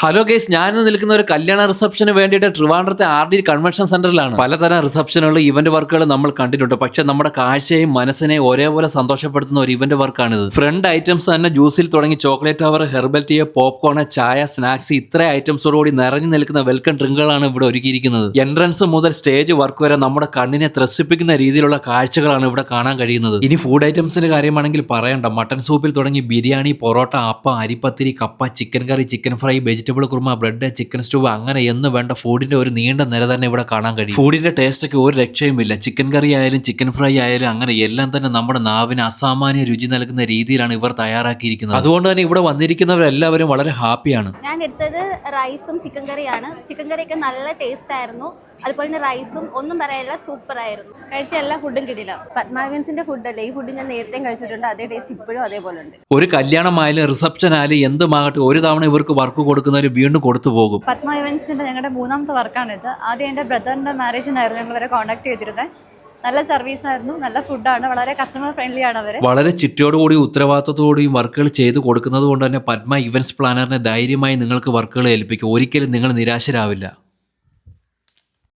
Hello guys, ഞാനിന്ന് നിൽക്കുന്ന ഒരു കല്യാണ റിസപ്ഷന് വേണ്ടിയിട്ട് ട്രിവാൻഡ്രത്തെ RD കൺവെൻഷൻ സെന്ററിലാണ്. പലതരം റിസപ്ഷനുകൾ, ഇവന്റ് വർക്കുകൾ നമ്മൾ കണ്ടിട്ടുണ്ട്. പക്ഷെ നമ്മുടെ കാഴ്ചയും മനസ്സിനെയും ഒരേപോലെ സന്തോഷപ്പെടുത്തുന്ന ഒരു ഇവന്റ് വർക്കാണിത്. ഫ്രണ്ട് ഐറ്റംസ് തന്നെ ജ്യൂസിൽ തുടങ്ങി ചോക്ലേറ്റ് അവർ, ഹെർബൽ ടീ, പോപ്കോൺ, ചായ, സ്നാക്സ്, ഇത്ര ഐറ്റംസോടുകൂടി നിറഞ്ഞു നിൽക്കുന്ന വെൽക്കം ഡ്രിങ്കുകളാണ് ഇവിടെ ഒരുക്കിയിരിക്കുന്നത്. എൻട്രൻസ് മുതൽ സ്റ്റേജ് വർക്ക് വരെ നമ്മുടെ കണ്ണിനെ ത്രസിപ്പിക്കുന്ന രീതിയിലുള്ള കാഴ്ചകളാണ് ഇവിടെ കാണാൻ കഴിയുന്നത്. ഇനി ഫുഡ് ഐറ്റംസിന്റെ കാര്യമാണെങ്കിൽ പറയണ്ട. മട്ടൻ സൂപ്പിൽ തുടങ്ങി ബിരിയാണി, പൊറോട്ട, അപ്പം, അരിപ്പത്തിരി, കപ്പ, chicken curry, chicken fry, vegetable kurma, bread, chicken stew, അങ്ങനെ എന്ന് വേണ്ട ഫുഡിന്റെ ഒരു നീണ്ട നിര തന്നെ ഇവിടെ കാണാൻ കഴിയും. ഫുഡിന്റെ ടേസ്റ്റ് ഒക്കെ ഒരു രക്ഷയുമില്ല. ചിക്കൻ കറി ആയാലും ചിക്കൻ ഫ്രൈ ആയാലും അങ്ങനെ എല്ലാം തന്നെ നമ്മുടെ നാവിന് അസാമാന്യ രുചി നൽകുന്ന രീതിയിലാണ് ഇവർ തയ്യാറാക്കിയിരിക്കുന്നത്. അതുകൊണ്ട് തന്നെ ഇവിടെ വന്നിരിക്കുന്നവരെല്ലാവരും വളരെ ഹാപ്പിയാണ്. ഞാൻ എടുത്തത് റൈസും ചിക്കൻ കറിയാണ്. ചിക്കൻ കറിയൊക്കെ നല്ല ടേസ്റ്റ് ആയിരുന്നു. അതുപോലെ തന്നെ റൈസും ഒന്നും പറയാനില്ല, സൂപ്പർ ആയിരുന്നു. കഴിച്ച എല്ലാ ഫുഡും കിട്ടില്ല. പത്മാവൻസിന്റെ ഫുഡല്ലേ, ഈ ഫുഡ് ഞാൻ നേരത്തെ കഴിച്ചിട്ടുണ്ട്. അതേ ടേസ്റ്റ് ഇപ്പോഴും അതേപോലെ ഉണ്ട്. ഒരു കല്യാണമായാലും റിസപ്ഷൻ ആയാലും എന്തുമാകട്ടെ, ഒരു തവണ ഇവർക്ക് വർക്ക് കൊടുക്കുന്നവർ വീണ്ടും കൊടുത്തു പോകും. പത്മ ഇവൻസിന്റെ ഞങ്ങളുടെ 3ാമത്തെ വർക്കാണിത്. ആദ്യം എൻ്റെ ബ്രദറിന്റെ മാരേജിനായിരുന്നു ഞങ്ങൾ ഇവരെ കോൺടാക്ട് ചെയ്തിരുന്നത്. നല്ല സർവീസ് ആയിരുന്നു, നല്ല ഫുഡാണ്, വളരെ കസ്റ്റമർ ഫ്രണ്ട്ലി ആണ് അവർ. വളരെ ചിട്ടയോടുകൂടി ഉത്തരവാദിത്തത്തോടെയും വർക്കുകൾ ചെയ്ത് കൊടുക്കുന്നത് കൊണ്ട് തന്നെ പത്മ ഇവന്റ്സ് പ്ലാനറിനെ ധൈര്യമായി നിങ്ങൾക്ക് വർക്കുകൾ ഏൽപ്പിക്കും. ഒരിക്കലും നിങ്ങൾ നിരാശരാവില്ല.